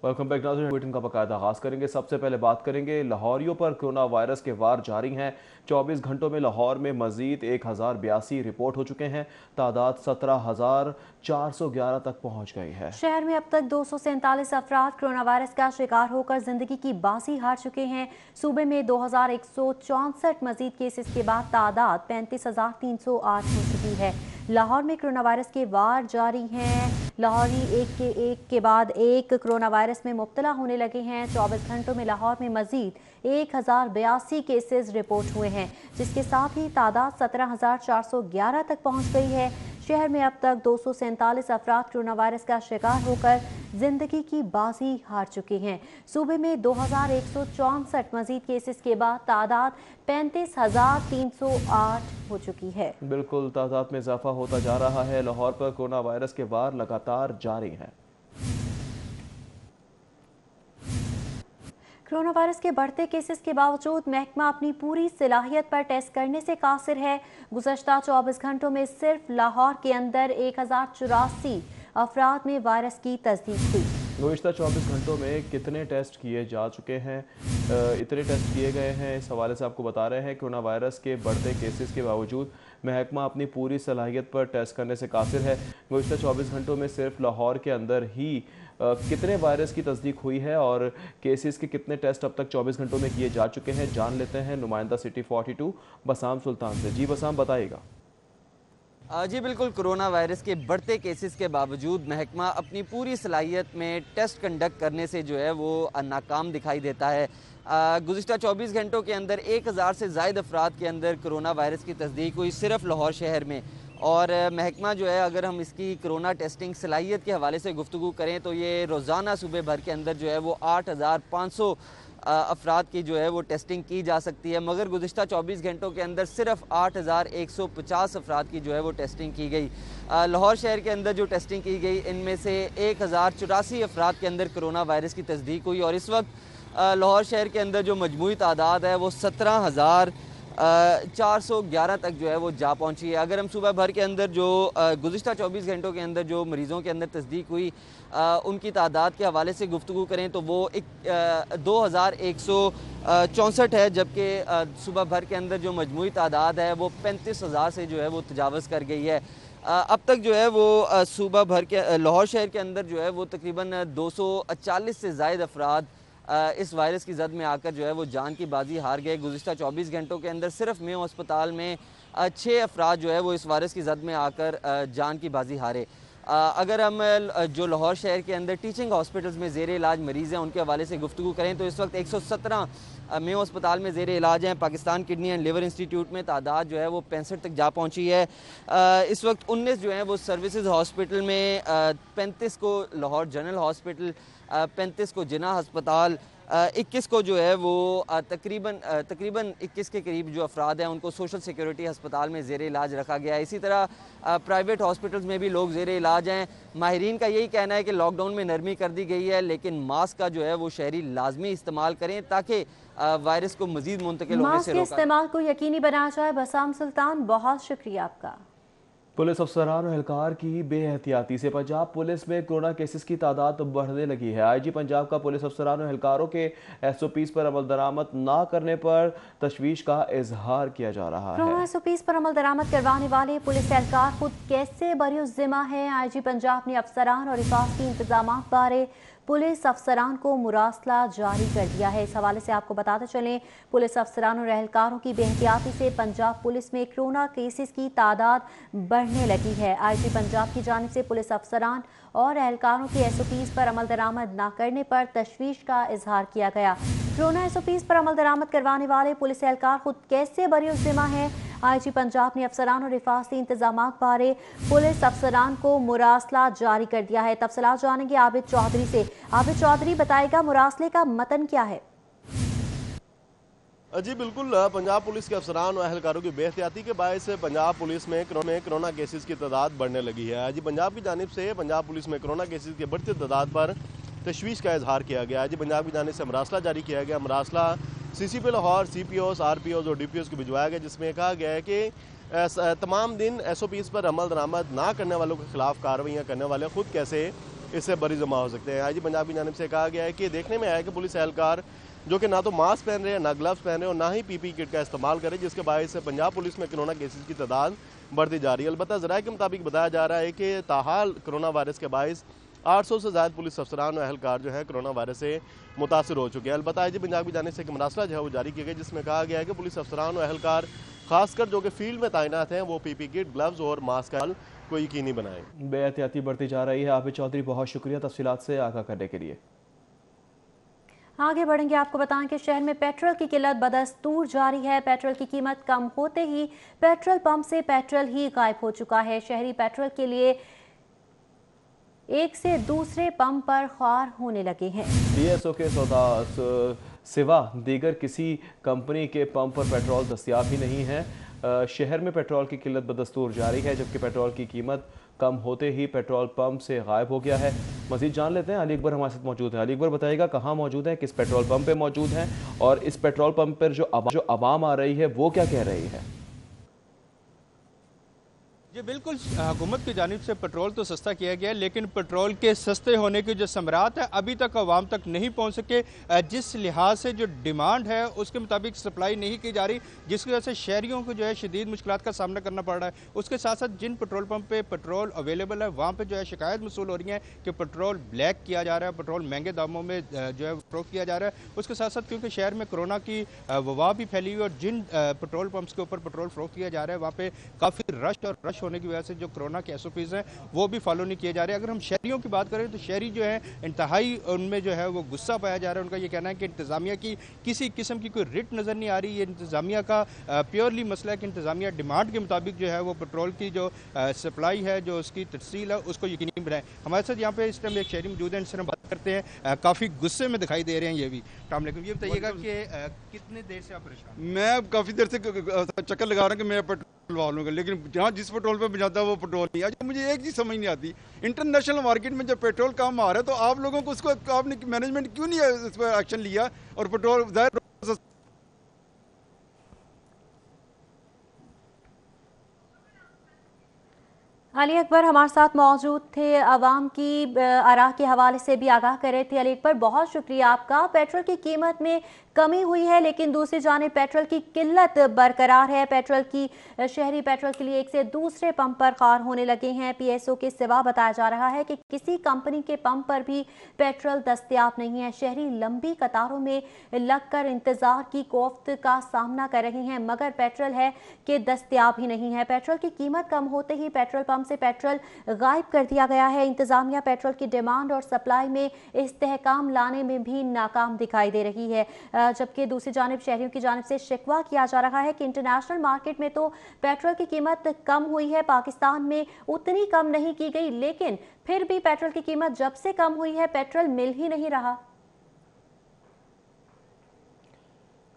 Welcome back नाज़रीन। Bulletin का बाकायदा आगाज़ करेंगे। सबसे पहले बात करेंगे लाहौरियों पर कोरोना वायरस के वार जारी हैं। 24 घंटों में लाहौर में मजीद 1082 रिपोर्ट हो चुके हैं। तादाद 17,411 तक पहुँच गई है। शहर में अब तक 247 अफराद कोरोना वायरस का शिकार होकर जिंदगी की बाजी हार चुके हैं। सूबे में 2164 मजीद केसेस के बाद तादाद 35,308 हो चुकी है। लाहौर में कोरोना वायरस के वार जारी हैं। लाहौरी एक के बाद एक कोरोना वायरस में मुब्तला होने लगे हैं। 24 घंटों में लाहौर में मजीद 1082 केसेस रिपोर्ट हुए हैं, जिसके साथ ही तादाद 17,411 तक पहुंच गई है। शहर में अब तक 247 अफराद कोरोना वायरस का शिकार होकर जिंदगी की बाजी हार चुके हैं। सूबे में 2164 मजीद केसेस के बाद तादाद 35,308 हो चुकी है। बिल्कुल, तादाद में इजाफा होता जा रहा है। लाहौर पर कोरोना वायरस के वार लगातार जारी हैं। कोरोना वायरस के बढ़ते केसेस के बावजूद महकमा अपनी पूरी सलाहियत पर टेस्ट करने से कासिर है। गुज़श्ता 24 घंटों में सिर्फ लाहौर के अंदर 1084 अफराद में वायरस की तस्दीक हुई। गुज़श्ता 24 घंटों में कितने टेस्ट किए जा चुके हैं, इतने टेस्ट किए गए हैं, इस हवाले से आपको बता रहे हैं। कोरोना वायरस के बढ़ते केसेस के बावजूद महकमा अपनी पूरी सलाहियत पर टेस्ट करने से कासिर है। गुज़श्ता 24 घंटों में सिर्फ लाहौर के अंदर ही कितने वायरस की तस्दीक हुई है और केसेस के कितने टेस्ट अब तक 24 घंटों में किए जा चुके हैं, जान लेते हैं नुमाइंदा सिटी 42 बसाम सुल्तान से। जी बसाम, बताइएगा। जी बिल्कुल, कोरोना वायरस के बढ़ते केसेस के बावजूद महकमा अपनी पूरी सलाहियत में टेस्ट कंडक्ट करने से जो है वो नाकाम दिखाई देता है। गुज़िश्ता 24 घंटों के अंदर 1000 से ज़ायद अफराद के अंदर कोरोना वायरस की तस्दीक हुई सिर्फ लाहौर शहर में। और महकमा जो है, अगर हम इसकी कोरोना टेस्टिंग सलाहियत के हवाले से गुफ्तगू करें तो ये रोज़ाना सूबे भर के अंदर जो है वो 8500 अफराद की जो है वो टेस्टिंग की जा सकती है, मगर गुज़िश्ता 24 घंटों के अंदर सिर्फ 8150 अफराद की जो है वो टेस्टिंग की गई। लाहौर शहर के अंदर जो टेस्टिंग की गई, इनमें से 1084 अफराद के अंदर कोरोना वायरस की तस्दीक हुई और इस वक्त लाहौर शहर के अंदर जो मजमूई तादाद है वो 17,411 तक जो है वो जा पहुंची है। अगर हम सुबह भर के अंदर जो गुज़िश्ता 24 घंटों के अंदर जो मरीज़ों के अंदर तस्दीक हुई उनकी तादाद के हवाले से गुफ्तगू करें तो वो 2164 है, जबकि सुबह भर के अंदर जो मजमूई तादाद है वो 35,000 से जो है वो तजावज़ कर गई है। अब तक जो है वो सुबह भर के लाहौर शहर के अंदर जो है वो तकरीबन 240 से ज़ायद अफराद इस वायरस की जद में आकर जो है वो जान की बाजी हार गए। गुज़िश्ता 24 घंटों के अंदर सिर्फ मेयो अस्पताल में 6 अफराद जो है वो इस वायरस की जद में आकर जान की बाजी हारे। अगर हम जो लाहौर शहर के अंदर टीचिंग हॉस्पिटल्स में ज़ेर इलाज मरीज़ हैं उनके हवाले से गुफ्तगू करें तो इस वक्त 117 मेयो अस्पताल में ज़ेर इलाज हैं। Pakistan kidney and liver institute में तादाद जो है वो 65 तक जा पहुंची है। इस वक्त 19 जो है वो सर्विसेज हॉस्पिटल में, 35 को लाहौर जनरल हॉस्पिटल, 35 को जिना अस्पताल, 21 को जो है वो तकरीबन 21 के करीब जो अफराद हैं उनको सोशल सिक्योरिटी अस्पताल में ज़ेर इलाज रखा गया है। इसी तरह प्राइवेट हॉस्पिटल्स में भी लोग ज़ेर इलाज हैं। माहिरीन का यही कहना है कि लॉकडाउन में नरमी कर दी गई है, लेकिन मास्क का जो है वो शहरी लाजमी इस्तेमाल करें ताकि वायरस को मजीद मुंतकिल होने से रोका। इस्तेमाल को यकीनी बनाया जाए। बसाम सुल्तान, बहुत शुक्रिया आपका। पुलिस अफसरान और एहलकार की बेहतियाती से पंजाब पुलिस में कोरोना केसेस की तादाद बढ़ने लगी है। आईजी पंजाब का पुलिस अफसरान और एहलकारों के SOPs पर अमल दरामद ना करने पर तशवीश का इजहार किया जा रहा है। SOPs पर अमल दरामद करवाने वाले पुलिस एहलकार खुद कैसे बरिउज़्ज़िम्मा है। आईजी पंजाब ने अफसरान और हिफाजती इंतजाम बारे पुलिस अफसरान को मुरासला जारी कर दिया है। इस हवाले से आपको बताते चलें, पुलिस अफसरान और एहलकारों की बेहतियाती से पंजाब पुलिस में कोरोना केसेस की तादाद बढ़ने लगी है। आईजी पंजाब की जानिब से पुलिस अफसरान और एहलकारों के SOPs पर अमल दरामद न करने पर तशवीश का इजहार किया गया। कोरोना SOPs पर अमल दरामद करवाने वाले पुलिस एहलकार खुद कैसे बरिउज़्ज़िम्मा है। आईजी पंजाब ने अफसरान और हिफाजती इंतजाम बारे पुलिस अफसरान को मुरासला जारी कर दिया है। तफसीलात जानेंगे आबिद चौधरी से। आबिद चौधरी, बताएगा मुरासले का मतन क्या है? जी बिल्कुल, पंजाब पुलिस के अफसरान और अहलकारों की बेहतियाती के बायस पंजाब पुलिस में कोरोना केसेस की तादाद बढ़ने लगी है। जी पंजाब की जानिब से पंजाब पुलिस में कोरोना केसेस की बढ़ती तादाद पर तशवीश का इजहार किया गया। जी पंजाब की जानिब से मरासला जारी किया गया। मरासला CCP लाहौर, CPOs, RPOs और DPOs को भिजवाया गया, जिसमें कहा गया है कि तमाम दिन SOPs पर अमल दरामद ना करने वालों के खिलाफ कार्रवाइयाँ करने वाले खुद कैसे इससे बरी जमा हो सकते हैं। आईजी पंजाब की जानिब से कहा गया है कि देखने में आया कि पुलिस एहलकार जो कि ना तो मास्क पहन रहे हैं, ना ग्लव्स पहन रहे हैं और ना ही पीपी किट का इस्तेमाल करें, जिसके बायस पंजाब पुलिस में कोरोना केसेस की तादाद बढ़ती जा रही है। अलबत्ता ज़राए के मुताबिक बताया जा रहा है कि ताहाल कोरोना वायरस के बायस 800 से ज़्यादा पुलिस अफसरान और अहलकार जो है कोरोना वायरस से मुतासर हो चुके हैं। अलबत्ता आईजी पंजाब की जानिब से एक मरासला जो है वो जारी किया गया, जिसमें कहा गया है कि पुलिस अफसरान और अहलकार खासकर जो कि फील्ड में तैनात हैं वो पीपी किट, ग्लव्स और मास्क का को यकीनी बनाएं। बेहतियाती बढ़ती जा रही है। आबिद चौधरी, बहुत शुक्रिया तफसीलात से आगाह करने के लिए। आगे बढ़ेंगे, आपको बताएं कि शहर में पेट्रोल की किल्लत बदस्तूर जारी है। पेट्रोल की कीमत कम होते ही पेट्रोल पंप से पेट्रोल ही गायब हो चुका है। शहरी पेट्रोल के लिए एक से दूसरे पंप पर ख्वार होने लगे हैं। पीएसओ के सिवा दीगर किसी कंपनी के पंप पर पेट्रोल दस्तियाब ही नहीं है। शहर में पेट्रोल की किल्लत बदस्तूर जारी है, जबकि पेट्रोल की कीमत कम होते ही पेट्रोल पंप से गायब हो गया है। मजीद जान लेते हैं, अली अकबर हमारे साथ मौजूद है। अली अकबर, बताइएगा कहाँ मौजूद है, किस पेट्रोल पंप पे मौजूद हैं और इस पेट्रोल पंप पर जो आवाम आ रही है वो क्या कह रही है? जी बिल्कुल, हुकूमत की जानिब से पेट्रोल तो सस्ता किया गया है, लेकिन पेट्रोल के सस्ते होने की जो समरात है अभी तक आवाम तक नहीं पहुंच सके। जिस लिहाज से जो डिमांड है उसके मुताबिक सप्लाई नहीं की जा रही, जिसकी वजह से शहरियों को जो है शदीद मुश्किलात का सामना करना पड़ रहा है। उसके साथ साथ जिन पेट्रोल पंप पे पेट्रोल अवेलेबल है वहाँ पर जो है शिकायत मसूल हो रही है कि पेट्रोल ब्लैक किया जा रहा है, पेट्रोल महंगे दामों में जो है फरोख्त किया जा रहा है। उसके साथ साथ क्योंकि शहर में कोरोना की वबा भी फैली हुई और जिन पेट्रोल पंप्स के ऊपर पेट्रोल फरोख्त किया जा रहा है वहाँ पे काफ़ी रश होने की वजह से जो कोरोना के SOPs हैं वो भी फॉलो नहीं किए जा रहे। अगर हम शहरियों की बात करें तो शहरी जो है इंतहाई उनमें जो है वो गुस्सा पाया जा रहा है। उनका ये कहना है कि इंतज़ामिया की किसी किस्म की कोई रिट नज़र नहीं आ रही। ये इंतज़ामिया का प्योरली मसला है कि इंतज़ामिया डिमांड के मुताबिक जो है वो पेट्रोल की जो सप्लाई है, जो उसकी तफसील है, उसको यकीनी बनाए। हमारे साथ यहाँ पे इस टाइम एक शहरी मौजूद है, इनसे हम बात करते हैं। काफ़ी गुस्से में दिखाई दे रहे हैं ये भी। ये बताइएगा कि कितने देर से आप परेशान? मैं काफ़ी देर से चक्कर लगा रहा हूँ कि मैं पेट्रोल डलवा लूँगा, लेकिन जहाँ जिस पेट्रोल पे जाता है वो पेट्रोल नहीं। अच्छा, मुझे एक चीज़ समझ नहीं आती, इंटरनेशनल मार्केट में जब पेट्रोल कम आ रहा है तो आप लोगों को उसको आपने मैनेजमेंट क्यों नहीं इस पर एक्शन लिया और पेट्रोल ज़ाहिर। अली अकबर हमारे साथ मौजूद थे, आवाम की आरा के हवाले से भी आगाह कर रहे थे। अली अकबर, बहुत शुक्रिया आपका। पेट्रोल की कीमत में कमी हुई है, लेकिन दूसरी जानिब पेट्रोल की किल्लत बरकरार है। पेट्रोल की शहरी पेट्रोल के लिए एक से दूसरे पंप पर ख्वार होने लगे हैं। PSO के सिवा बताया जा रहा है कि किसी कंपनी के पंप पर भी पेट्रोल दस्तयाब नहीं है। शहरी लंबी कतारों में लगकर इंतजार की कोफ्त का सामना कर रहे हैं, मगर पेट्रोल है कि दस्तयाब ही नहीं है। पेट्रोल की कीमत कम होते ही पेट्रोल पंप से पेट्रोल गायब कर दिया गया है। इंतजामिया पेट्रोल की डिमांड और सप्लाई में इस्तेहकाम लाने में भी नाकाम दिखाई दे रही है, जबकि दूसरी जानिब शहरियों की जानिब से शिकवा किया जा रहा है कि इंटरनेशनल मार्केट में तो पेट्रोल की कीमत कम हुई है, पाकिस्तान में उतनी कम नहीं की गई, लेकिन फिर भी पेट्रोल की कीमत जब से कम हुई है पेट्रोल मिल ही नहीं रहा।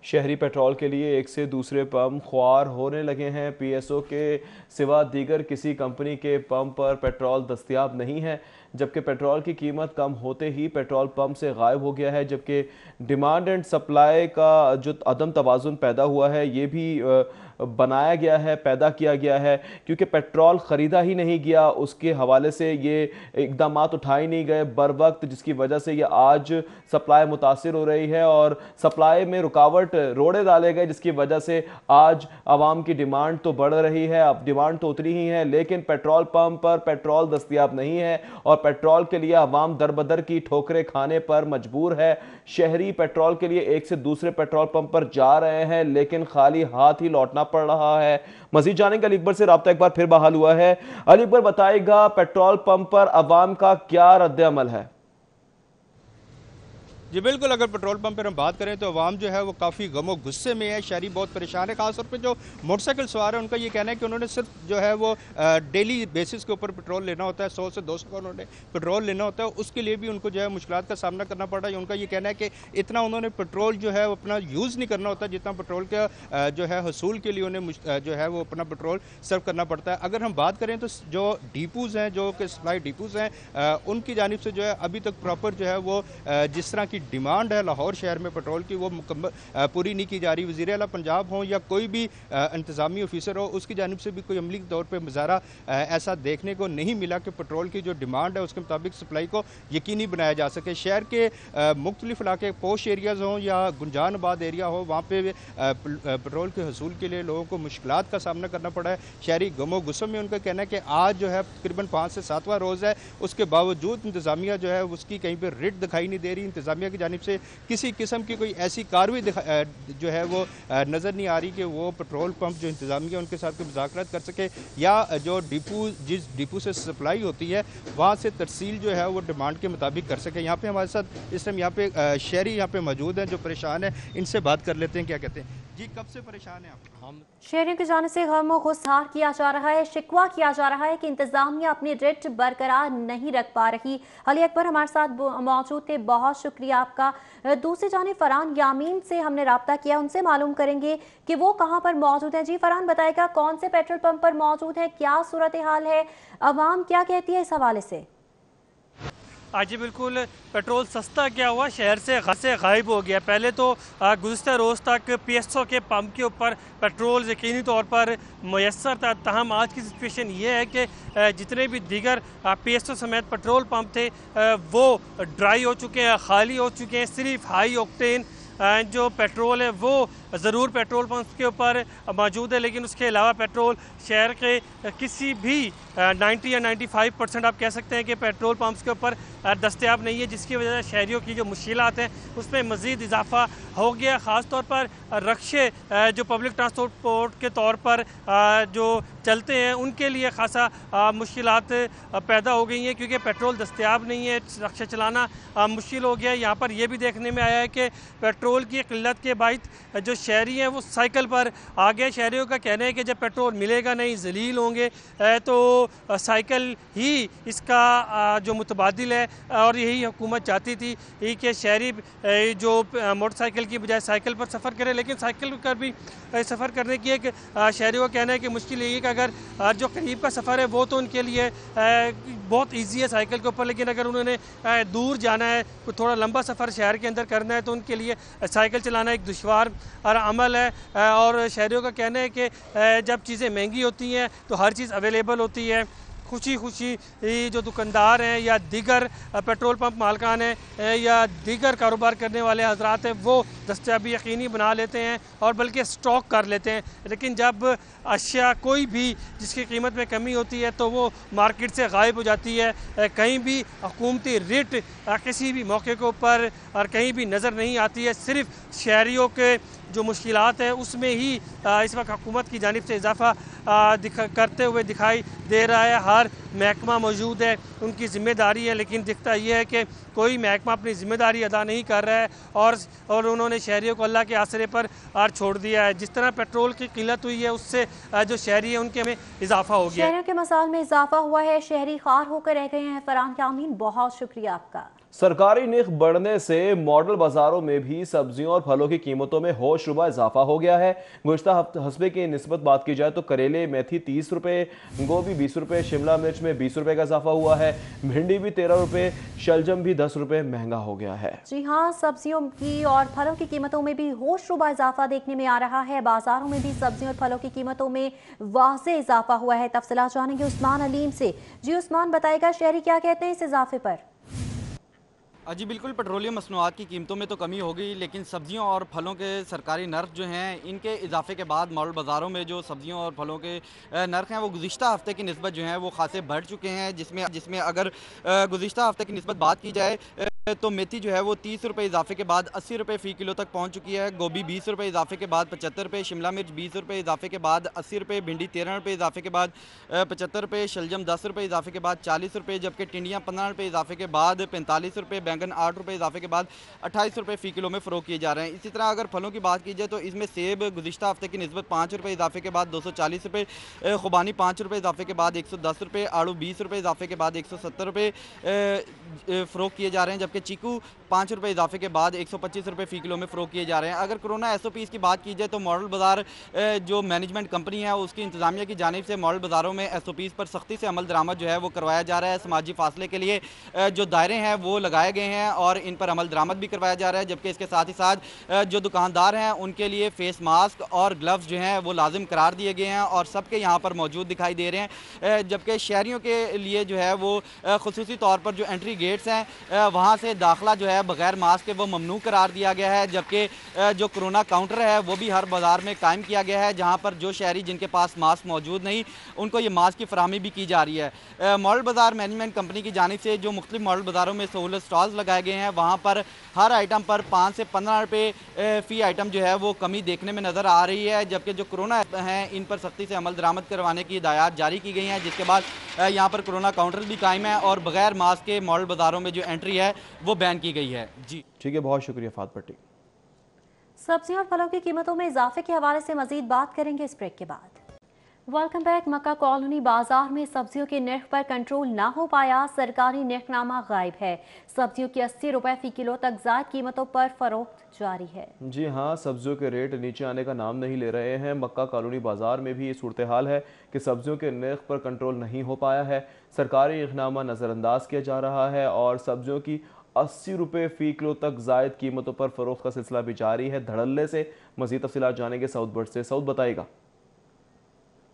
शहरी पेट्रोल के लिए एक से दूसरे पंप ख्वार होने लगे हैं। PSO के सिवा दीगर किसी कंपनी के पंप पर पेट्रोल दस्तयाब नहीं है, जबकि पेट्रोल की कीमत कम होते ही पेट्रोल पंप से गायब हो गया है। जबकि डिमांड एंड सप्लाई का जो अदम तवाज़ुन पैदा हुआ है ये भी बनाया गया है, पैदा किया गया है, क्योंकि पेट्रोल ख़रीदा ही नहीं गया, उसके हवाले से ये इक़दाम उठाए नहीं गए बर वक्त, जिसकी वजह से ये आज सप्लाई मुतासिर हो रही है और सप्लाई में रुकावट रोड़े डाले गए, जिसकी वजह से आज आवाम की डिमांड तो बढ़ रही है। अब डिमांड तो उतरी ही है, लेकिन पेट्रोल पंप पर पेट्रोल दस्तयाब नहीं है और पेट्रोल के लिए आवाम दरबदर की ठोकरें खाने पर मजबूर है। शहरी पेट्रोल के लिए एक से दूसरे पेट्रोल पंप पर जा रहे हैं, लेकिन खाली हाथ ही लौटना पड़ रहा है। मजीद जानेंगे, अली अकबर से राब्ता एक बार फिर बहाल हुआ है। अली अकबर, बताएगा पेट्रोल पंप पर अवाम का क्या रद्द अमल है? जी बिल्कुल, अगर पेट्रोल पंप पर हम बात करें तो आवाम जो है वो काफ़ी गमो गुस्से में है। शहरी बहुत परेशान है, खासतौर पे जो मोटरसाइकिल सवार है उनका ये कहना है कि उन्होंने सिर्फ जो है वो डेली बेसिस के ऊपर पेट्रोल लेना होता है, 100 से 200 का उन्होंने पेट्रोल लेना होता है, उसके लिए भी उनको जो है मुश्किलात का सामना करना पड़ रहा है। उनका ये कहना है कि इतना उन्होंने पेट्रोल जो है अपना यूज़ नहीं करना होता जितना पेट्रोल का जो है हसूल के लिए उन्हें जो है वो अपना पेट्रोल सर्व करना पड़ता है। अगर हम बात करें तो जो डिपोज़ हैं, जो कि सप्लाई डिपोज़ हैं, उनकी जानिब से जो है अभी तक प्रॉपर जो है वो जिस तरह की डिमांड है लाहौर शहर में पेट्रोल की वो मुकम्मल पूरी नहीं की जा रही। वज़ीर आला पंजाब हो या कोई भी इंतज़ामी ऑफिसर हो, उसकी जानिब से भी कोई अमली तौर पर मुज़ाहरा ऐसा देखने को नहीं मिला कि पेट्रोल की जो डिमांड है उसके मुताबिक सप्लाई को यकीनी बनाया जा सके। शहर के मुख्तलिफ इलाके पोश एरियाज़ हों या गुंजानाबाद एरिया हो, वहाँ पे पेट्रोल के हसूल के लिए लोगों को मुश्किलात का सामना करना पड़ा है। शहरी गमो गुस्सों में उनका कहना है कि आज जो है तकरीबन 5 से 7वां रोज़ है, उसके बावजूद इंतज़ामिया जो है उसकी कहीं पर रिट दिखाई नहीं दे रही। इंतज़ामिया की जानिब से किसी किस्म की कोई ऐसी कार्रवाई जो है वो नज़र नहीं आ रही कि वो पेट्रोल पंप जो इंतज़ामिया उनके साथ कोई मुज़ाकरात कर सके या जो जिस डिपो से सप्लाई होती है वहाँ से तरसील जो है वो डिमांड के मुताबिक कर सके। यहाँ पे हमारे साथ इस टाइम यहाँ पे शहरी यहाँ पे मौजूद हैं जो परेशान है, इनसे बात कर लेते हैं। क्या कहते हैं जी, कब से परेशान है आप? हम शहरियों की जानिब से गम और गुस्सार किया जा रहा है, शिकवा किया जा रहा है कि इंतजामिया अपनी रेट बरकरार नहीं रख पा रही। अली अकबर हमारे साथ मौजूद थे, बहुत शुक्रिया आपका। दूसरी जानिब फरहान यामीन से हमने रब्ता किया, उनसे मालूम करेंगे कि वो कहाँ पर मौजूद हैं। जी फरहान, बताएगा कौन से पेट्रोल पंप पर मौजूद है, क्या सूरत हाल है, अवाम क्या कहती है इस हवाले से? जी बिल्कुल, पेट्रोल सस्ता क्या हुआ, शहर से गायब हो गया। पहले तो गुज़िश्ता रोज़ तक PSO के पंप के ऊपर पेट्रोल यकीनी तौर पर मैसर था। तहम आज की सिचुएशन ये है कि जितने भी दीगर PSO समेत पेट्रोल पंप थे वो ड्राई हो चुके हैं, खाली हो चुके हैं। सिर्फ हाई ऑक्टेन जो पेट्रोल है वो ज़रूर पेट्रोल पंप के ऊपर मौजूद है, लेकिन उसके अलावा पेट्रोल शहर के किसी भी 90 या 95% आप कह सकते हैं कि पेट्रोल पंप्स के ऊपर दस्तयाब नहीं है, जिसकी वजह से शहरियों की जो मुश्किलात हैं उसमें मज़ीद इजाफा हो गया। ख़ास तौर पर रक्शे जो पब्लिक ट्रांसपोर्ट के तौर पर जो चलते हैं उनके लिए खासा मुश्किलात पैदा हो गई हैं, क्योंकि पेट्रोल दस्तयाब नहीं है, रक्शा चलाना मुश्किल हो गया। यहाँ पर यह भी देखने में आया है कि पेट्रोल की किल्लत के बायस जो शहरी हैं वो साइकिल पर आ गए। शहरियों का कहना है कि जब पेट्रोल मिलेगा नहीं, जलील होंगे, तो साइकिल ही इसका जो मुतबादिल है। और यही हुकूमत चाहती थी कि शहरी जो मोटरसाइकिल की बजाय साइकिल पर सफ़र करें, लेकिन साइकिल पर भी सफ़र करने की एक शहरियों का कहना है कि मुश्किल यही है कि अगर जो करीब का सफ़र है वो तो उनके लिए बहुत ईजी है साइकिल के ऊपर, लेकिन अगर उन्होंने दूर जाना है, थोड़ा लंबा सफ़र शहर के अंदर करना है, तो उनके लिए साइकिल चलाना एक दुश्वार अमल है। और शहरियों का कहना है कि जब चीज़ें महंगी होती हैं तो हर चीज़ अवेलेबल होती है। खुशी जो दुकानदार हैं या दीगर पेट्रोल पंप मालकान हैं या दीगर कारोबार करने वाले हजरात हैं वो दस्तयाबी यकीनी बना लेते हैं और बल्कि स्टॉक कर लेते हैं, लेकिन जब अशिया कोई भी जिसकी कीमत में कमी होती है तो वो मार्केट से गायब हो जाती है। कहीं भी हुकूमती रिट किसी भी मौके के ऊपर और कहीं भी नज़र नहीं आती है। सिर्फ शहरियों के जो मुश्किलात है उसमें ही इस वक्त हुकूमत की जानिब से इजाफा करते हुए दिखाई दे रहा है। हर महकमा मौजूद है, उनकी ज़िम्मेदारी है, लेकिन दिखता यह है कि कोई महकमा अपनी ज़िम्मेदारी अदा नहीं कर रहा है और उन्होंने शहरियों को अल्लाह के आसरे पर छोड़ दिया है। जिस तरह पेट्रोल की किल्लत हुई है उससे जो शहरी है उनके में इजाफा हो गया। शहरियों के मसाल में इजाफा हुआ है, शहरी खार होकर रह गए हैं। फरहान यामीन, बहुत शुक्रिया आपका। सरकारी निख बढ़ने से मॉडल बाजारों में भी सब्जियों और फलों की कीमतों में होशरुबा इजाफा हो गया है। गुज़िश्ता हफ्ते की निस्बत बात की जाए तो करेले मेथी 30 रुपये, गोभी 20 रुपये, शिमला मिर्च में 20 रुपये का इजाफा हुआ है, भिंडी भी 13 रुपये, शलजम भी 10 रुपये महंगा हो गया है। जी हाँ, सब्जियों की और फलों की कीमतों में भी होशरुबा इजाफा देखने में आ रहा है। बाजारों में भी सब्जियों और फलों की कीमतों में वाज़े इजाफा हुआ है। तफसीलात जानेंगे उस्मान अलीम से। जी उस्मान, बताएगा शहरी क्या कहते हैं इस इजाफे पर? जी बिल्कुल, पेट्रोलियम मसनूआत की कीमतों में तो कमी हो गई, लेकिन सब्जियों और फलों के सरकारी नर्ख जो हैं इनके इजाफे के बाद मॉडल बाज़ारों में जो सब्जियों और फलों के नर्ख हैं वो गुज़िश्ता हफ्ते की निस्बत जो हैं वो खासे बढ़ चुके हैं। जिसमें अगर गुज़िश्ता हफ्ते की निस्बत बात की जाए तो मेथी जो है वो 30 रुपये इजाफे के बाद 80 रुपये फ़ी किलो तक पहुंच चुकी है। गोभी 20 रुपये इजाफे के बाद 75 रुपये, शिमला मिर्च 20 रुपये इजाफे के बाद 80 रुपये, भिंडी 13 रुपये इजाफे के बाद 75 रुपये, शलजम 10 रुपये इजाफे के बाद 40 रुपये, जबकि टिंडियाँ 15 रुपये इजाफे के बाद 45 रुपये, बैंगन 8 रुपये इजाफे के बाद 28 रुपये फ़ी किलो में फ़रोख्त किए जा रहे हैं। इसी तरह अगर फलों की बात की जाए तो इसमें सेब गुज़िश्ता हफ्ते की निस्बत 5 रुपये इजाफे के बाद 240 रुपये, खुबानी 5 रुपये इजाफे के बाद 110 रुपये, आड़ू 20 रुपये इजाफे के बाद 170 रुपये फ़रोख्त किए जा रहे हैं, जबकि कि चीकू 5 रुपये इजाफे के बाद 125 रुपये फ़ी किलो में फ़रोख्त किए जा रहे हैं। अगर कोरोना SOPs की बात की जाए तो मॉडल बाज़ार जो मैनेजमेंट कंपनी है उसकी इंतज़ामिया की जानिब से मॉडल बाज़ारों में SOPs पर सख्ती से अमल दरामद जो है वो करवाया जा रहा है। समाजी फासले के लिए जो दायरे हैं वो लगाए गए हैं और इन पर अमल दरामद भी करवाया जा रहा है, जबकि इसके साथ ही साथ जो दुकानदार हैं उनके लिए फेस मास्क और ग्लव्स जो हैं वो लाजिम करार दिए गए हैं और सबके यहाँ पर मौजूद दिखाई दे रहे हैं। जबकि शहरियों के लिए जो है वो खुसूसी तौर पर जो एंट्री गेट्स हैं वहाँ से दाखिला जो है बग़ैर मास्क के वो ममनू करार दिया गया है, जबकि जो कोरोना काउंटर है वो भी हर बाज़ार में कायम किया गया है, जहाँ पर जो शहरी जिनके पास मास्क मौजूद नहीं उनको ये मास्क की फराहमी भी की जा रही है। मॉडल बाज़ार मैनेजमेंट कंपनी की जानिब से जो मुख्तलिफ मॉडल बाज़ारों में सहूलत स्टॉल्स लगाए गए हैं वहाँ पर हर आइटम पर 5 से 15 रुपये फ़ी आइटम जो है वो कमी देखने में नज़र आ रही है, जबकि जो कोरोना हैं इन पर सख्ती से अमल दरामद करवाने की हिदायत जारी की गई हैं, जिसके बाद यहाँ पर कोरोना काउंटर भी कायम है और बगैर मास्क के मॉडल बाज़ारों में जो एंट्री है वो बैन की गई है। जी ठीक है, बहुत शुक्रिया फात भट्टी। सब्जियों और फलों की कीमतों में इजाफे के हवाले से मजीद बात करेंगे इस ब्रेक के बाद। Welcome back. मक्का कॉलोनी बाजार में सब्जियों के नर्ख पर कंट्रोल ना हो पाया, सरकारी नर्खनामा गायब है। सब्जियों की 80 रुपए फ़ी किलो तक ज़ायद कीमतों पर फरोख्त जारी है। जी हाँ, सब्जियों के रेट नीचे आने का नाम नहीं ले रहे हैं। मक्का कॉलोनी बाजार में भी ये सूरत हाल है कि सब्जियों के नर्ख पर कंट्रोल नहीं हो पाया है, सरकारी नर्खनामा नज़रअंदाज किया जा रहा है और सब्जियों की 80 रुपये फ़ी किलो तक ज़ायद कीमतों पर फरोख्त का सिलसिला भी जारी है। धड़ल्ले से मज़ीद तफसीलात जानेंगे सऊद बट से। सऊद बताएगा।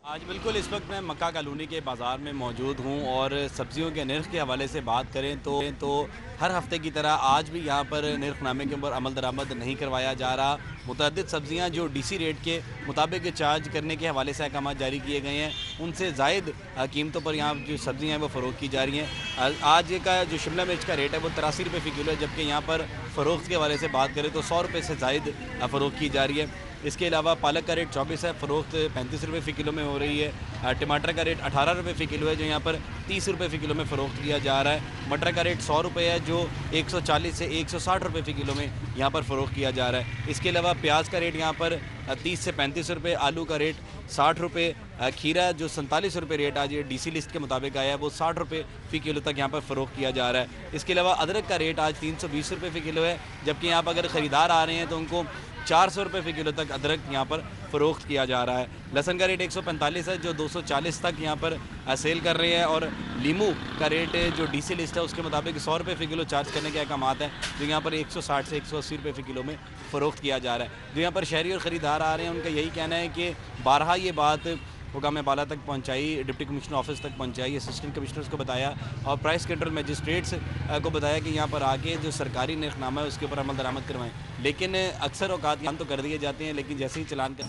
आज बिल्कुल इस वक्त मैं मक्का कॉलोनी के बाज़ार में मौजूद हूं और सब्जियों के नर्ख के हवाले से बात करें तो हर हफ्ते की तरह आज भी यहां पर नर्खनामे के ऊपर अमल दरामद नहीं करवाया जा रहा। मुतअद्दिद सब्जियां जो DC रेट के मुताबिक चार्ज करने के हवाले से अहकाम जारी किए गए हैं उनसे ज़ायद कीमतों पर यहाँ जो सब्जियाँ हैं वो फ़रोख्त की जा रही हैं। आज का जो शिमला मिर्च का रेट है वो 83 रुपये फ़ी किलो है, जबकि यहाँ पर फ़रोख्त के हवाले से बात करें तो 100 रुपये से ज़ायद फ़रोख्त की जा रही है। इसके अलावा पालक का रेट 24 है, फ़रोख्त 35 रुपये फ़ी किलो में हो रही है। टमाटर का रेट 18 रुपये फ़ी किलो है जो यहाँ पर 30 रुपये फ़ी किलो में फ़रोख्त किया जा रहा है। मटर का रेट 100 रुपये है जो 140 से 160 रुपये फ़ी किलो में यहाँ पर फ़रोख्त किया जा रहा है। इसके अलावा प्याज का रेट यहाँ पर 30 से 35 रुपये, आलू का रेट 60 रुपये, खीरा जो 47 रुपये रेट आज ये DC लिस्ट के मुताबिक आया है वो 60 रुपये फ़ी किलो तक यहाँ पर फ़रोख्त किया जा रहा है। इसके अलावा अदरक का रेट आज 320 रुपये फ़ी किलो है, जबकि यहाँ पर अगर ख़रीदार आ रहे हैं तो उनको 400 रुपये फ़ी किलो तक अदरक यहाँ पर फ़रोख्त किया जा रहा है। लहसुन का रेट 145 है जो 240 तक यहाँ पर सेल कर रहे हैं और लीमू का रेट जो DC लिस्ट है उसके मुताबिक 100 रुपये फ़ी किलो चार्ज करने के अहकाम हैं जो यहाँ पर 160 से 180 रुपये फ़ी किलो में फ़रोख्त किया जा रहा है। जो यहाँ पर शहरी और ख़रीदार आ रहे हैं उनका यही कहना है कि बारहा ये बात हुकाम बाला तक पहुंचाई, डिप्टी कमिश्नर ऑफिस तक पहुंचाई, असिस्टेंट कमिश्नर्स को बताया और प्राइस कंट्रोल मजिस्ट्रेट्स को बताया कि यहाँ पर आके जो सरकारी नर्खनामा है उसके ऊपर अमल दरामद करवाएं, लेकिन अक्सर औकात यहाँ तो कर दिए जाते हैं लेकिन जैसे ही चलान कर।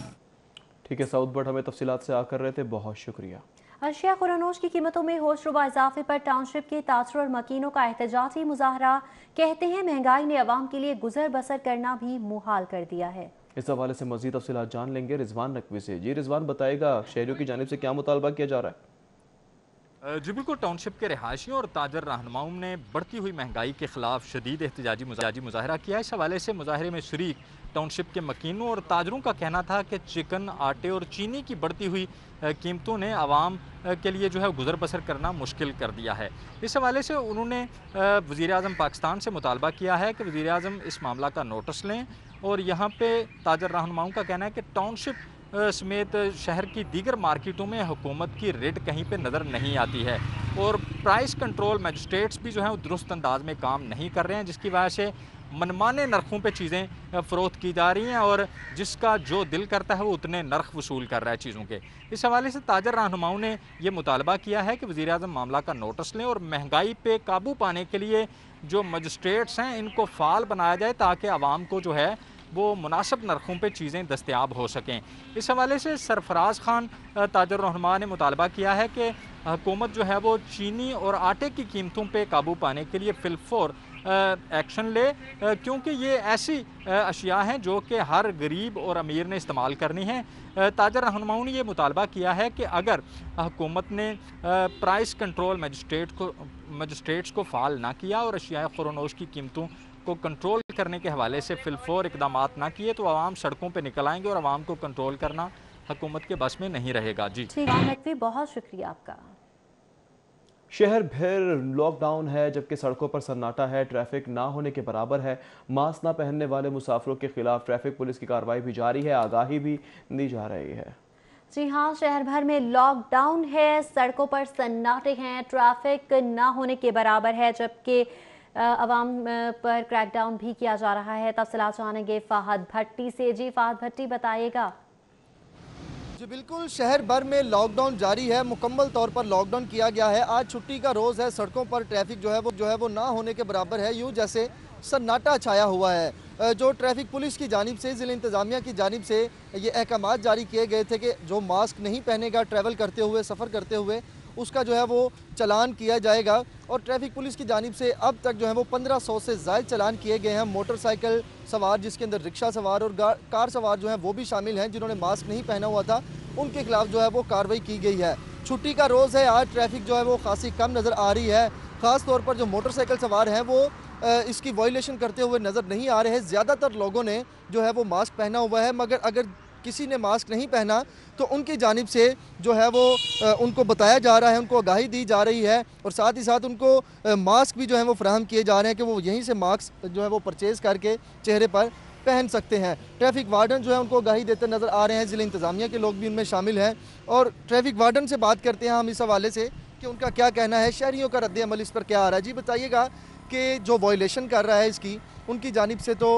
ठीक है, सऊद बट हमें तफसीलात से आकर रहे थे, बहुत शुक्रिया। अशिया खुरानोश की कीमतों में होशरुबा इजाफे पर टाउनशिप के ताजरों और मकीनों का एहतजाजी मुजाहरा। कहते हैं महंगाई ने अवाम के लिए गुजर बसर करना भी मुहाल कर दिया है। इस हवाले से मज़ीद तफसीलात जान लेंगे रिजवान नकवी से। जी रिजवान बताएगा, शहरियों की जानिब से क्या मुतालबा किया जा रहा है? जी बिल्कुल, टाउनशिप के रिहायशियों और ताजर रहनुमाओं ने बढ़ती हुई महंगाई के खिलाफ शदीद एहतजाजी मुजाहरा किया। इस हवाले से मुजाहरे में शरीक टाउनशिप के मकीनों और ताजरों का कहना था कि चिकन, आटे और चीनी की बढ़ती हुई कीमतों ने आवाम के लिए जो है गुजर बसर करना मुश्किल कर दिया है। इस हवाले से उन्होंने वज़ीर-ए-आज़म पाकिस्तान से मुतालबा किया है कि वज़ीर-ए-आज़म इस मामला का नोटिस लें और यहाँ पे ताजर रहनुमाओं का कहना है कि टाउनशिप समेत शहर की दीगर मार्केटों में हुकूमत की रेट कहीं पे नज़र नहीं आती है और प्राइस कंट्रोल मजिस्ट्रेट्स भी जो हैं वो दुरुस्त अंदाज में काम नहीं कर रहे हैं, जिसकी वजह से मनमाने नरखों पे चीज़ें फ़रोख्त की जा रही हैं और जिसका जो दिल करता है वो उतने नर्ख वसूल कर रहा है चीज़ों के। इस हवाले से ताजर रहनुमाओं ने ये मुतालबा किया है कि वज़ीर-ए-आज़म मामला का नोटिस लें और महंगाई पे काबू पाने के लिए जो मजिस्ट्रेट्स हैं इनको फ़ाल बनाया जाए ताकि आवाम को जो है वो मुनासिब नरखों पे चीज़ें दस्तयाब हो सकें। इस हवाले से सरफराज खान ताजर रहनुमा ने मुतालबा किया है कि हुकूमत जो है वो चीनी और आटे की कीमतों पे काबू पाने के लिए फिलफौर एक्शन ले, क्योंकि ये ऐसी अशिया हैं जो कि हर गरीब और अमीर ने इस्तेमाल करनी है। ताजर रहनुमाओं ने ये मुतालबा किया है कि अगर हुकूमत ने प्राइस कंट्रोल मजिस्ट्रेट्स को फ़ाल ना किया और अशिया खुरानोश की कीमतों को कंट्रोल करने के हवाले से फिलफौर इकदाम ना किए तो आवाम सड़कों पर निकल आएंगे और आवाम को कंट्रोल करना हुकूमत के बस में नहीं रहेगा। जी ठीक है, बहुत शुक्रिया आपका। शहर भर लॉकडाउन है, जबकि सड़कों पर सन्नाटा है, ट्रैफिक ना होने के बराबर है। मास्क ना पहनने वाले मुसाफिरों के खिलाफ ट्रैफिक पुलिस की कार्रवाई भी जारी है, आगाही भी दी जा रही है। जी हाँ, शहर भर में लॉकडाउन है, सड़कों पर सन्नाटे हैं, ट्रैफिक ना होने के बराबर है, जबकि अवाम पर क्रैकडाउन भी किया जा रहा है। तफसीलात जानेंगे फाहद भट्टी से। जी फाहद भट्टी, बताइएगा। जी बिल्कुल, शहर भर में लॉकडाउन जारी है, मुकम्मल तौर पर लॉकडाउन किया गया है। आज छुट्टी का रोज़ है, सड़कों पर ट्रैफिक जो है वो ना होने के बराबर है, यूँ जैसे सन्नाटा छाया हुआ है। जो ट्रैफिक पुलिस की जानिब से, ज़िला इंतज़ामिया की जानिब से ये अहकामात जारी किए गए थे कि जो मास्क नहीं पहनेगा ट्रैवल करते हुए, सफ़र करते हुए, उसका जो है वो चलान किया जाएगा। और ट्रैफिक पुलिस की जानिब से अब तक जो है वो 1500 से ज़ायद चलान किए गए हैं। मोटरसाइकिल सवार, जिसके अंदर रिक्शा सवार और कार सवार जो हैं वो भी शामिल हैं, जिन्होंने मास्क नहीं पहना हुआ था, उनके खिलाफ जो है वो कार्रवाई की गई है। छुट्टी का रोज़ है, आज ट्रैफिक जो है वो खासी कम नज़र आ रही है। ख़ास तौर पर जो मोटरसाइकिल सवार हैं वो इसकी वायलेशन करते हुए नज़र नहीं आ रहे हैं। ज़्यादातर लोगों ने जो है वो मास्क पहना हुआ है, मगर अगर किसी ने मास्क नहीं पहना तो उनकी जानिब से जो है वो उनको बताया जा रहा है, उनको आगाही दी जा रही है और साथ ही साथ उनको मास्क भी जो है वो फराहम किए जा रहे हैं कि वो यहीं से मास्क जो है वो परचेज़ करके चेहरे पर पहन सकते हैं। ट्रैफिक वार्डन जो है उनको आगाही देते नज़र आ रहे हैं, ज़िला इंतज़ामिया के लोग भी उनमें शामिल हैं। और ट्रैफिक वार्डन से बात करते हैं हम इस हवाले से कि उनका क्या कहना है, शहरियों का रद्द अमल इस पर क्या आ रहा है। जी बताइएगा कि जो वायलेशन कर रहा है इसकी, उनकी जानिब से तो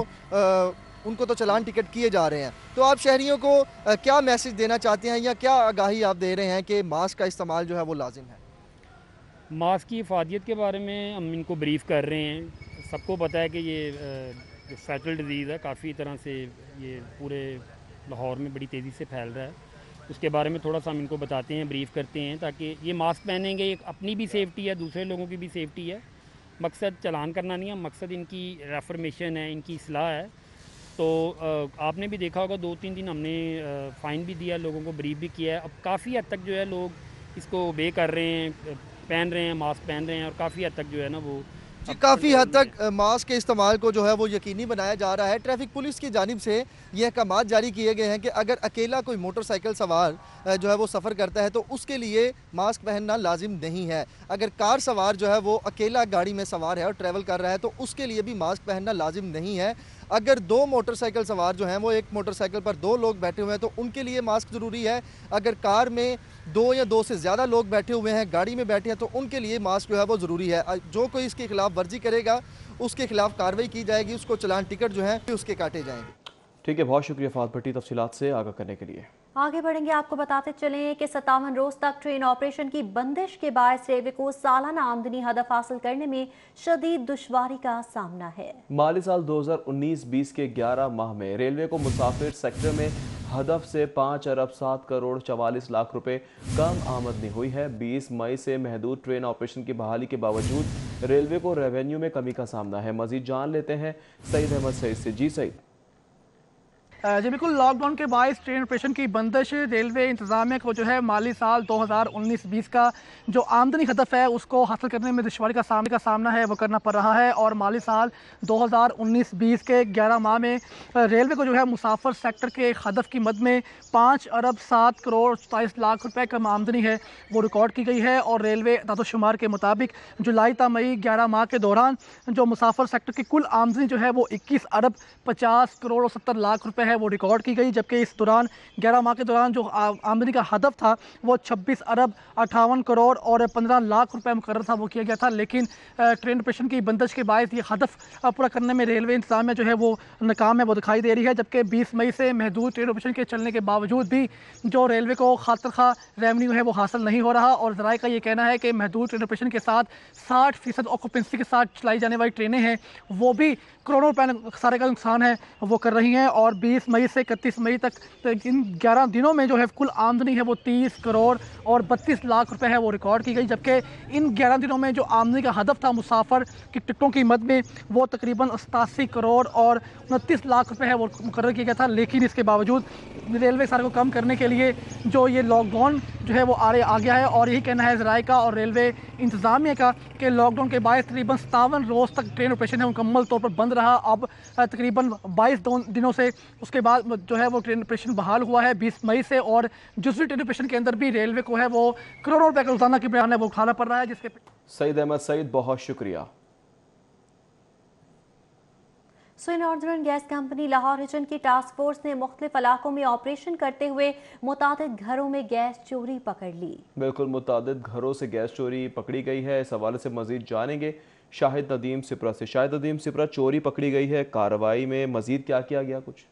उनको तो चलान टिकट किए जा रहे हैं, तो आप शहरियों को क्या मैसेज देना चाहते हैं या क्या आगाही आप दे रहे हैं कि मास्क का इस्तेमाल जो है वो लाजिम है? मास्क की हिफाजत के बारे में हम इनको ब्रीफ़ कर रहे हैं। सबको पता है कि ये फैटल डिजीज़ है, काफ़ी तरह से ये पूरे लाहौर में बड़ी तेज़ी से फैल रहा है। उसके बारे में थोड़ा सा हम इनको बताते हैं, ब्रीफ़ करते हैं, ताकि ये मास्क पहनेंगे, अपनी भी सेफ्टी है, दूसरे लोगों की भी सेफ्टी है। मकसद चलान करना नहीं है, मकसद इनकी रेफर्मेशन है, इनकी इस्लाह है। तो आपने भी देखा होगा 2-3 दिन हमने फ़ाइन भी दिया, लोगों को ब्रीफ भी किया है। अब काफ़ी हद तक जो है लोग इसको ओबे कर रहे हैं, पहन रहे हैं, मास्क पहन रहे हैं और काफ़ी हद तक जो है ना वो काफ़ी हद तक मास्क के इस्तेमाल को जो है वो यकीनी बनाया जा रहा है। ट्रैफिक पुलिस की जानिब से ये अहकामात जारी किए गए हैं कि अगर अकेला कोई मोटरसाइकिल सवार जो है वो सफ़र करता है तो उसके लिए मास्क पहनना लाजिम नहीं है। अगर कार सवार जो है वो अकेला गाड़ी में सवार है और ट्रैवल कर रहा है तो उसके लिए भी मास्क पहनना लाजिम नहीं है। अगर 2 मोटरसाइकिल सवार जो हैं वो एक मोटरसाइकिल पर 2 लोग बैठे हुए हैं तो उनके लिए मास्क ज़रूरी है। अगर कार में 2 या 2 से ज़्यादा लोग बैठे हुए हैं, गाड़ी में बैठे हैं, तो उनके लिए मास्क जो है वो ज़रूरी है। जो कोई इसके खिलाफ वर्जी करेगा उसके खिलाफ कार्रवाई की जाएगी, उसको चलान टिकट जो है उसके काटे जाएंगे। ठीक है, बहुत शुक्रिया फाहद भट्टी तफसीलात से आगाह करने के लिए। आगे बढ़ेंगे, आपको बताते चलें कि 57 रोज तक ट्रेन ऑपरेशन की बंदिश के बाद रेलवे को सालाना आमदनी हदफ हासिल करने में शदीद दुश्वारी का सामना है। माली साल 2019-20 के 11 माह में रेलवे को मुसाफिर सेक्टर में हदफ से 5 अरब 7 करोड़ 44 लाख रुपए कम आमदनी हुई है। 20 मई से महदूद ट्रेन ऑपरेशन की बहाली के बावजूद रेलवे को रेवेन्यू में कमी का सामना है। मजीद जान लेते हैं सईद अहमद सईद से। जी सईद। जी बिल्कुल, लॉकडाउन के बायस ट्रेन ऑपरेशन की बंदिश रेलवे इंतज़ामिया को जो है माली साल 2019-20 का जो आमदनी हदफ है उसको हासिल करने में दुश्वारी का सामना है वो करना पड़ रहा है। और माली साल 2019-20 के 11 माह में रेलवे को जो है मुसाफिर सेक्टर के हदफ की मद में 5 अरब 7 करोड़ 27 लाख रुपए कम आमदनी है वो रिकॉर्ड की गई है। और रेलवे दादोशुमार के मुताबिक जुलाई ता मई 11 माह के दौरान जो मुसाफिर सेक्टर की कुल आमदनी जो है वो 21 अरब 50 करोड़ 70 लाख रुपए है वो रिकॉर्ड की गई। जबकि इस दौरान 11 माह के दौरान जो आमदनी का हदफ था वो 26 अरब 58 करोड़ और 15 लाख रुपए मुकर्रर था वो किया गया था। लेकिन ट्रेन ऑपरेशन की बंदिश के बायस ये हदफ पूरा करने में रेलवे इंतजामिया जो है वो नाकाम है वो दिखाई दे रही है। जबकि 20 मई से महदूद ट्रेन ऑपरेशन के चलने के बावजूद भी जो रेलवे को खातिर खा रेवेन्यू है वो हासिल नहीं हो रहा। और ज़राए का ये कहना है कि महदूद ट्रेन ऑपरेशन के साथ 60% ऑक्यूपेंसी के साथ चलाई जाने वाली ट्रेनें हैं वो भी करोड़ों रुपए सारे का नुकसान है वो कर रही हैं। और 20 मई से 31 मई तक इन 11 दिनों में जो है कुल आमदनी है वो 30 करोड़ और 32 लाख रुपए है वो रिकॉर्ड की गई। जबकि इन 11 दिनों में जो आमदनी का हदफ था मुसाफर की टिकटों की मद में वो तकरीबन 87 करोड़ और 29 लाख रुपए है वो मुकर्रर किया गया था। लेकिन इसके बावजूद रेलवे सारे को कम करने के लिए जो ये लॉकडाउन जो है वो आ गया है। और यही कहना है ज़राए का और रेलवे इंतज़ामिया का कि लॉकडाउन के बाद तकरीबन 57 रोज़ तक ट्रेन ऑपरेशन है मुकम्मल तौर पर बंद रहा। अब तकरीबन 22 दिनों से उसके बाद जो है वो ट्रेन ऑपरेशन बहाल हुआ है 20 मई से, और दूसरी ट्रेन ऑपरेशन के अंदर भी रेलवे को है वो करोड़ों रुपए का रोजाना की बयान है वो उठाना पड़ रहा है, जिसके सईद अहमद सईद, बहुत शुक्रिया। Northern gas company Lahore region की टास्क फोर्स ने मुख्तलिफ इलाकों में ऑपरेशन करते हुए मुतादिद घरों में गैस चोरी पकड़ ली। बिल्कुल, मुतादिद घरों से गैस चोरी पकड़ी गई है। इस हवाले से मजीद जानेंगे शाहिद नदीम सिपरा से। शाहिद नदीम सिपरा, चोरी पकड़ी गई है, कार्रवाई में मजीद क्या किया गया कुछ?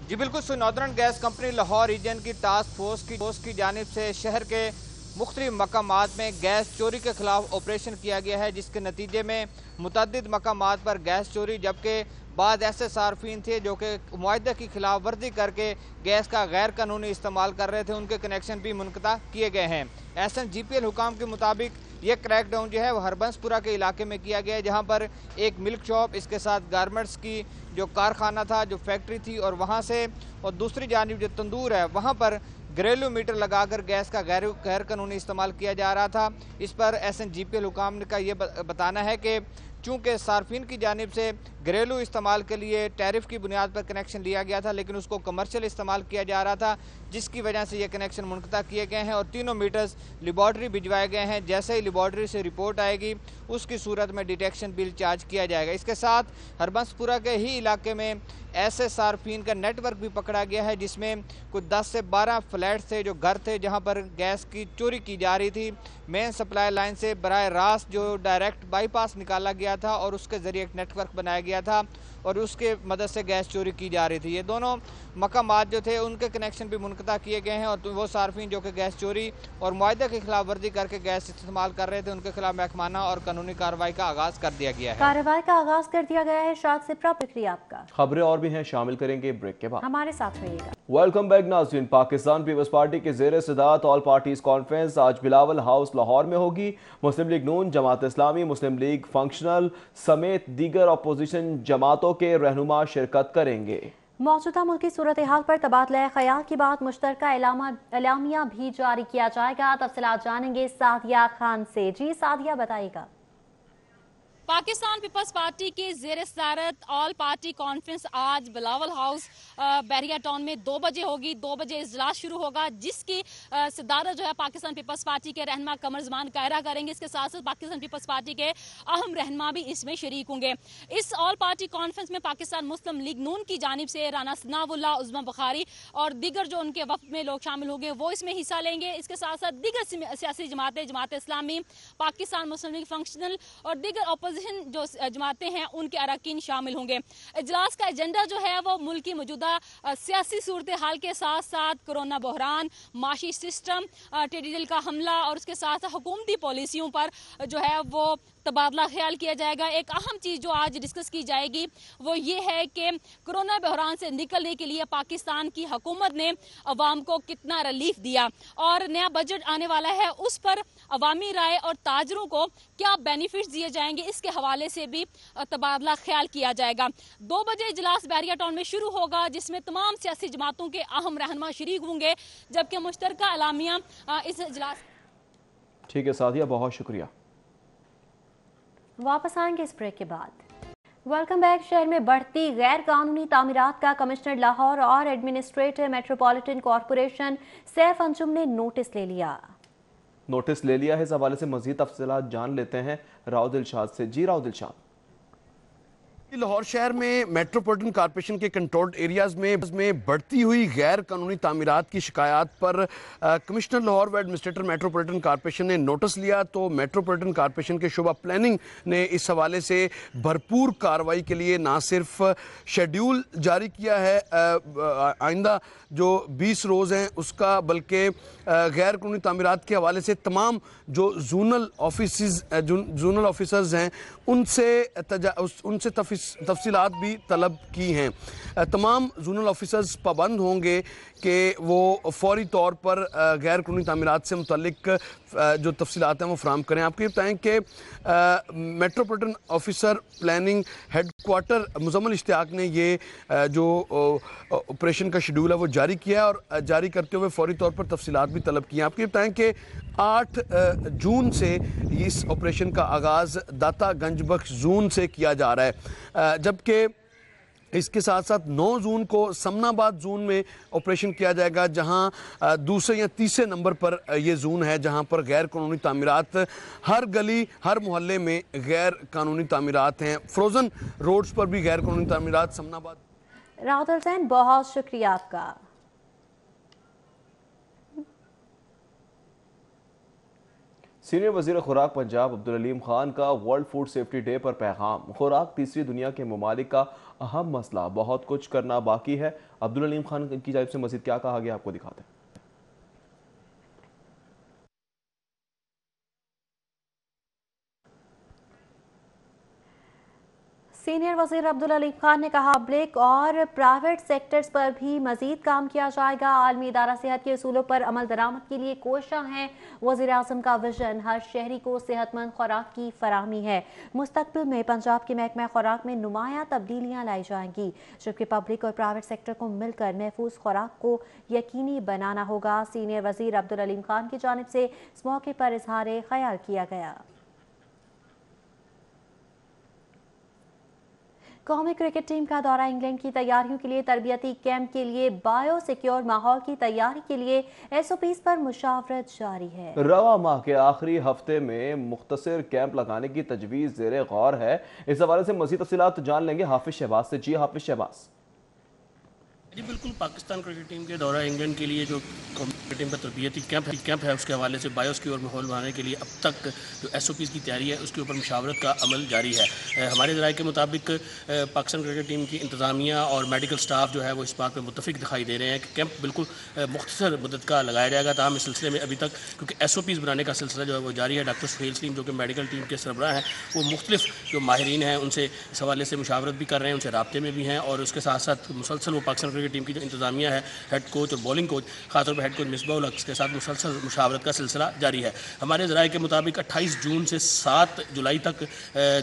जी बिल्कुल, northern gas company Lahore region की टास्क फोर्स की जानिब से शहर के मुख्तलिफ मकामात में गैस चोरी के खिलाफ ऑपरेशन किया गया है, जिसके नतीजे में मुतअद्दिद मकामात पर गैस चोरी, जबकि बाद ऐसे सार्फिन थे जो कि मुआहदे की खिलाफ वर्जी करके गैस का गैर कानूनी इस्तेमाल कर रहे थे, उनके कनेक्शन भी मुनक़ता किए गए हैं। SNGPL हुकाम के मुताबिक ये क्रैकडाउन जो है वो हरबंसपुरा के इलाके में किया गया है, जहाँ पर एक मिल्क शॉप, इसके साथ गारमेंट्स की जो कारखाना था, जो फैक्ट्री थी, और वहाँ से और दूसरी जानिब जो तंदूर है वहाँ पर घरेलू मीटर लगाकर गैस का गैर कानूनी इस्तेमाल किया जा रहा था। इस पर SNGPL हुकाम का ये बताना है कि चूँकि सार्फिन की जानिब से घरेलू इस्तेमाल के लिए टैरिफ की बुनियाद पर कनेक्शन लिया गया था, लेकिन उसको कमर्शियल इस्तेमाल किया जा रहा था, जिसकी वजह से ये कनेक्शन मुनक़ता किए गए हैं और तीनों मीटर्स लेबॉर्ट्री भिजवाए गए हैं। जैसे ही लेबॉर्ट्री से रिपोर्ट आएगी उसकी सूरत में डिटेक्शन बिल चार्ज किया जाएगा। इसके साथ हरबंसपुरा के ही इलाके में ऐसे सार्फिन का नेटवर्क भी पकड़ा गया है, जिसमें कुछ 10 से 12 फ्लैट थे, जो घर थे, जहां पर गैस की चोरी की जा रही थी। मेन सप्लाई लाइन से बराह रास्त जो डायरेक्ट बाईपास निकाला गया था और उसके ज़रिए एक नेटवर्क बनाया गया था और उसके मदद से गैस चोरी की जा रही थी। ये दोनों मकामात जो थे उनके कनेक्शन भी मुनक़ता किए गए हैं, और वो सार्फिन जो कि गैस चोरी और मुआहदे की खिलाफ वर्जी करके गैस इस्तेमाल कर रहे थे, उनके खिलाफ महकमाना और कानूनी कार्रवाई का आगाज़ कर दिया गया है। कार्रवाई का आगाज़ कर दिया गया है। शाद सिप्रा, प्रक्रिया आपका। खबरें और भी हैं, शामिल करेंगे ब्रेक के बाद। हमारे साथ रहिएगा। वेलकम बैक नाज़रीन। पाकिस्तान पीपल्स पार्टी के ज़ेर सदारत ऑल पार्टीज कॉन्फ्रेंस आज बिलावल हाउस लाहौर में होगी। मुस्लिम लीग नून, जमात इस्लामी, मुस्लिम लीग फंक्शनल समेत दीगर अपोजिशन जमातों के रहनुमा शिरकत करेंगे। मौजूदा मुल्की सूरत हाल पर तबादला ख्याल के बाद मुश्तरका एलामिया भी जारी किया जाएगा। तफसीलात जानेंगे सादिया खान से। जी सादिया, बताइएगा। पाकिस्तान पीपल्स पार्टी की ज़ेर सदारत ऑल पार्टी कॉन्फ्रेंस आज बिलावल हाउस बैरिया टाउन में 2 बजे होगी। 2 बजे इजलास शुरू होगा, जिसकी सदारत जो है पाकिस्तान पीपल्स पार्टी के रहनुमा कमर ज़मान कायरा करेंगे। इसके साथ साथ पाकिस्तान पीपल्स पार्टी के अहम रहनुमा भी इसमें शरीक होंगे। इस ऑल पार्टी कॉन्फ्रेंस में पाकिस्तान मुस्लिम लीग नून की जानिब से राना सनाउल्लाह, उज़्मा बुखारी और दीगर जो उनके वफ़द में लोग शामिल होंगे वो इसमें हिस्सा लेंगे। इसके साथ साथ दीगर सियासी जमातें, जमात इस्लामी, पाकिस्तान मुस्लिम लीग फंक्शनल और दीगर जो जमातें हैं उनके अरकान शामिल होंगे। इजलास का एजेंडा जो है वो मुल्क की मौजूदा सियासी सूरत हाल के साथ साथ कोरोना बहरान, माशी सिस्टम, टेढ़ी दिल का हमला और उसके साथ साथ हुकूमती पॉलिसियों पर जो है वो तबादला ख्याल किया जाएगा। एक अहम चीज़ जो आज डिस्कस की जाएगी वो ये है कि कोरोना बहरान से निकलने के लिए पाकिस्तान की हुकूमत ने अवाम को कितना रिलीफ दिया और नया बजट आने वाला है, उस पर अवामी राय और ताजरों को क्या बेनिफिट्स दिए जाएंगे, इसके हवाले से भी तबादला ख्याल किया जाएगा। 2 बजे इजलास बैरिया टाउन में शुरू होगा, जिसमें तमाम सियासी जमातों के अहम रहनुमा शरीक होंगे, जबकि मुश्तरका एलामिया इस इजलास। ठीक है सादिया, बहुत शुक्रिया। वापस आएंगे इस ब्रेक के बाद। Welcome back. शहर में बढ़ती गैर कानूनी तामीरात का कमिश्नर लाहौर और administrator metropolitan corporation Saif Anjum ने नोटिस ले लिया है। इस हवाले से मजीद तफसीलात जान लेते हैं राव दिलशाद से। जी राव दिलशाद। लाहौर शहर में मेट्रोपॉलिटन कॉरपोरेशन के कंट्रोल्ड एरियाज में बढ़ती हुई गैर कानूनी तामीरात की शिकायत पर कमिश्नर लाहौर व एडमिनिस्ट्रेटर मेट्रोपॉलिटन कॉरपोरेशन ने नोटिस लिया। तो मेट्रोपॉलिटन कॉरपोरेशन के शुबा प्लानिंग ने इस हवाले से भरपूर कार्रवाई के लिए ना सिर्फ शेड्यूल जारी किया है आइंदा जो 20 रोज़ हैं उसका, बल्कि गैर कानूनी तामीरात के हवाले से तमाम जो जोनल ऑफिसर्स हैं उनसे तफसीलात भी तलब की हैं। तमाम जोनल ऑफिसर्स पाबंद होंगे कि वो फौरी तौर पर गैर कानूनी तामीरात से मुतल्लिक जो तफसीलात हैं वो फराहम करें। आपको ये बताएँ कि metropolitan officer planning headquarter Muzammil Ishtiaq ने ये जो ऑपरेशन का शेड्यूल है वो जारी किया है और जारी करते हुए फौरी तौर पर तफसीलात भी तलब की हैं। आपको ये बताएँ कि 8 जून से इस ऑपरेशन का आगाज़ दाता गंज बख्श जोन से किया जा रहा है, जबकि इसके साथ साथ 9 जून को समनाबाद जोन में ऑपरेशन किया जाएगा, जहां दूसरे या तीसरे नंबर पर ये जोन है जहां पर गैर कानूनी तामीरात, हर गली हर मोहल्ले में गैर कानूनी तामीरात हैं। फ्रोजन रोड्स पर भी गैर कानूनी तामीरात। समनाबाद। राहत हुसैन, बहुत शुक्रिया आपका। सीनियर वजीर खुराक पंजाब अब्दुल अलीम खान का वर्ल्ड फूड सेफ्टी डे पर पैगाम। खुराक तीसरी दुनिया के ममालिक का अहम मसला, बहुत कुछ करना बाकी है। अब्दुल अलीम खान की जानिब से मजीद क्या कहा गया, आपको दिखाते हैं। सीनियर वजीर अब्दुल अलीम खान ने कहा, पब्लिक और प्राइवेट सेक्टर्स पर भी मजीद काम किया जाएगा। आलमी इदारा सेहत के उसूलों पर अमल दरामद के लिए कोशिश है। वजीर आज़म का विजन हर शहरी को सेहतमंद खुराक की फराहमी है। मुस्तकबिल में पंजाब के महकमा खुराक में नुमाया तब्दीलियाँ लाई जाएंगी, जबकि पब्लिक और प्राइवेट सेक्टर को मिलकर महफूज खुराक को यकीनी बनाना होगा। सीनियर वजीर अब्दुल अलीम खान की जानिब से इस मौके पर इजहार ख्याल किया गया। कौमी क्रिकेट टीम का दौरा इंग्लैंड की तैयारियों के लिए तरबियती कैंप के लिए बायो सिक्योर माहौल की तैयारी के लिए SOPs पर मुशावरत जारी है। रवा माह के आखिरी हफ्ते में मुख्तसर कैंप लगाने की तजवीज़ ज़ेरे गौर है। इस हवाले से मज़ीद तफसीलात जान लेंगे हाफिज शहबाज से। जी हाफिज शहबाज। जी बिल्कुल, पाकिस्तान क्रिकेट टीम के दौरा इंग्लैंड के लिए जो क्रिकेट टीम का तरबियती कैंप है उसके हवाले से बायोसिक्योर माहौल बनाने के लिए अब तक जो SOPs की तैयारी है उसके ऊपर मुशावरत का अमल जारी है। हमारे ज़राए के मुताबिक पाकिस्तान क्रिकेट टीम की इंतज़ामिया और मेडिकल स्टाफ जो है वो इस बात पर मुत्तफिक दिखाई दे रहे हैं कि कैंप बिल्कुल मुख्तसर मुद्दत का लगाया जाएगा। ताहम इस सिलसिले में अभी तक क्योंकि SOPs बनाने का सिलसिला जो है वो जारी है। डॉक्टर सुहेल सलीम जो कि मेडिकल टीम के सरबराह हैं वो मुख्तलिफ जो माहिरीन हैं उनसे इस हवाले से मुशावरत भी कर रहे हैं, उनसे राब्ते में भी हैं और उसके साथ साथ मुसलसल वो पाकिस्तान क्रिकेट टीम की जो इंतज़ामिया है, हेड कोच और बॉलिंग कोच, खासतौर पर हेड कोच मिसबाह उल हक के साथ मुसलसल मुशावरत का सिलसिला जारी है। हमारे ज़राए के मुताबिक 28 जून से 7 जुलाई तक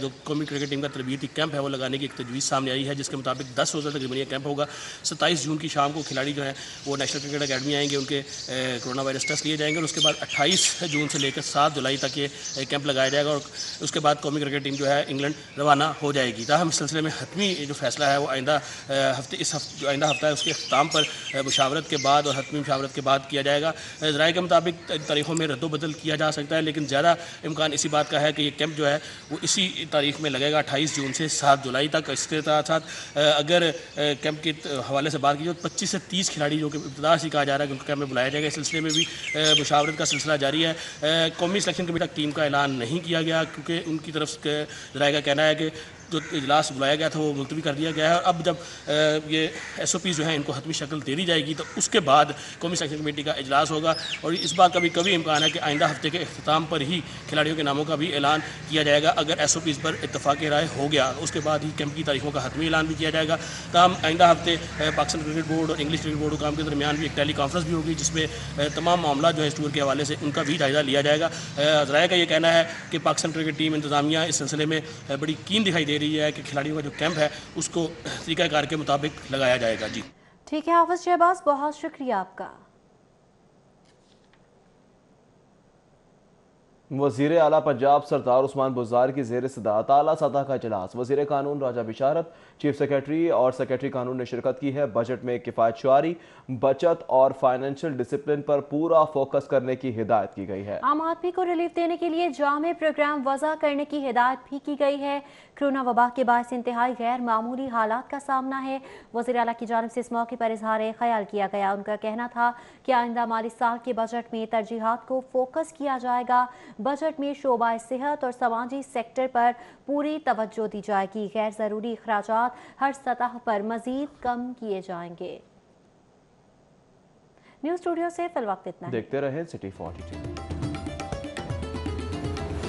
जो कौमी क्रिकेट टीम का तरबियती कैंप है वो लगाने की एक तजवीज़ सामने आई है, जिसके मुताबिक 10 रोज़ा तकरीबन ये कैंप होगा। 27 जून की शाम को खिलाड़ी जो है वो नेशनल क्रिकेट अकेडमी आएंगे, उनके कोरोना वायरस टेस्ट लिए जाएंगे और उसके बाद 28 जून से लेकर 7 जुलाई तक ये कैंप लगाया जाएगा और उसके बाद कौमी क्रिकेट टीम जो है इंग्लैंड रवाना हो जाएगी। ताहम इस सिलसिले में हतमी जो फैसला है वो आइंदा हफ्ता है उसके अख्ताम पर मुशावरत के बाद और हतमी मुशावरत के बाद किया जाएगा। ज़राए के मुताबिक तारीखों में रद्दोबदल किया जा सकता है, लेकिन ज़्यादा इम्कान इसी बात का है कि ये कैंप जो है वो इसी तारीख में लगेगा 28 जून से 7 जुलाई तक। इसके साथ साथ अगर कैंप के हवाले से बात की जाए तो 25 से 30 खिलाड़ी जो कि इब्तिदा से कहा जा रहा है कि उनको कैंप में बुलाया जाएगा। इस सिलसिले में भी मुशावरत का सिलसिला जारी है। कौमी सिलेक्शन कमेटी तक टीम का ऐलान नहीं किया गया क्योंकि उनकी तरफ से ज़राए का कहना है कि जो इजलास बुलाया गया था वो मुलतवी कर दिया गया है और अब जब ये SOPs जो है इनको हतमी शक्ल दे दी जाएगी तो उसके बाद कौमी सिलेक्शन कमेटी का इजलास होगा और इस बात का भी कभी इम्कान है कि आइंदा हफ्ते के अख्ताम पर ही खिलाड़ियों के नामों का भी ऐलान किया जाएगा। अगर SOPs पर इत्तफाक़ राय हो गया उसके बाद ही कैंप की तारीखों का हतमी ऐलान भी किया जाएगा। तमाम आइंदा हफ्ते पाकिस्तान क्रिकेट बोर्ड और इंग्लिश क्रिकेट बोर्ड काम के दरमियान भी एक टेली कॉन्फ्रेंस भी होगी जिसमें तमाम मामला जो है इस टूर के हवाले से उनका भी जायज़ा लिया जाएगा। ज़राए का ये कहना है कि पाकिस्तान क्रिकेट टीम इंतज़ामिया इस सिलसिले में बड़ी कीन दिखाई दे रही है कि खिलाड़ियों का जो कैंप है उसको तरीक़ाकार के मुताबिक लगाया जाएगा। जी ठीक है हाफिज शहबाज, बहुत शुक्रिया आपका। वज़ीर आला पंजाब सरदार उस्मान बुज़दार की ज़ेर सदारत आला सतह का इजलास। वज़ीर कानून राजा बिशारत, चीफ सेक्रेटरी और सेक्रेटरी कानून ने शिरकत की है। बजट में किफ़ायत शुआरी, बचत और फाइनेंशियल डिसिप्लिन पर पूरा फोकस करने की हिदायत की गई है। आम आदमी को रिलीफ देने के लिए जामे प्रोग्राम वज़ा करने की हिदायत भी की गई है। कोरोना वबा के बायस इंतहाई गैर मामूली हालात का सामना है। वज़ीर आला की जानिब से इस मौके पर इजहार ख्याल किया गया। उनका कहना था कि आइंदा माली साल के बजट में तरजीहात को फोकस किया जाएगा। बजट में शोबा सेहत और समाजी सेक्टर पर पूरी तवज्जो दी जाएगी। गैर ज़रूरी अखराजात हर सतह पर मजीद कम किए जाएंगे। न्यूज़ स्टूडियो से फिलवक्त इतना। देखते रहें सिटी 42।